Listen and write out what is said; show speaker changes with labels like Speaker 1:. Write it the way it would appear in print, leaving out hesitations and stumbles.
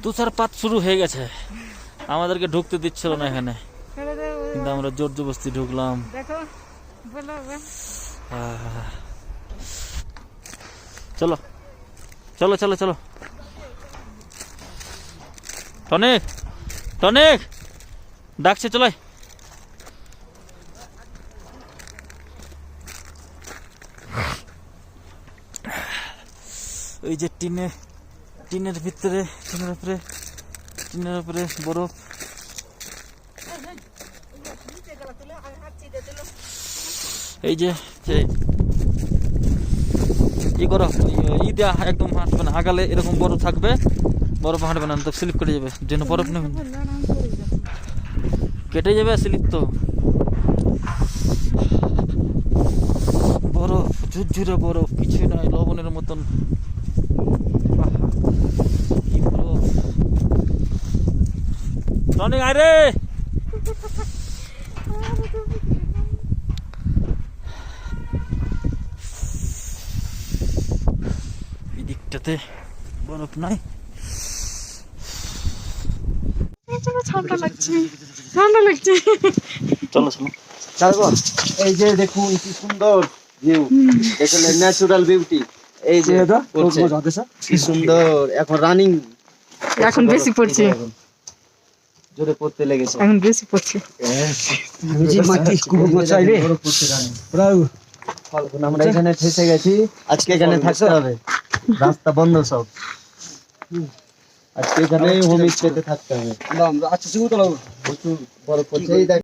Speaker 1: তুষারপাত শুরু হয়ে গেছে, আমাদেরকে ঢুকতে দিচ্ছিল না এখানে, কিন্তু আমরা জোর জবরদস্তি ঢুকলাম। চলো চলো চলো চলো, টনিক টনিক ডাকছে, চলো। এই যে টিনের ভিতরে, টিনের উপরে বরফ। এই যে ই করো, ই দেওয়া একদম হাঁটবে না, আগালে এরকম বরফ থাকবে, বরফ হাঁটবে না তো স্লিপ কেটে যাবে, যেন বরফ নেবে, কেটে যাবে স্লিপ তো। বরফ ঝুরঝুরে বরফ, কিছু নয়, লবণের মতন। কি বরফ! টনিক আয় রে, এদিকটাতে বরফ নাই।
Speaker 2: ঠান্ডা লাগছে, ঠান্ডা লাগছে।
Speaker 1: চলো চলো।
Speaker 3: এই যে দেখুন কি সুন্দর ভিউ, দেখলে ন্যাচারাল বিউটি। এই যে কি সুন্দর, এখন রানিং,
Speaker 2: এখন বেশি পড়ছে,
Speaker 3: জোরে পড়তে লেগেছে।
Speaker 2: এখন বেশি পড়ছে।
Speaker 3: আমরা এখানে ফেসে গেছি, আজকে এখানে থাকতে হবে, রাস্তা বন্ধ সব, আজকে এখানে হোম স্টেতে থাকতে হবে। প্রচুর বরফ পড়ছে। এই দেখ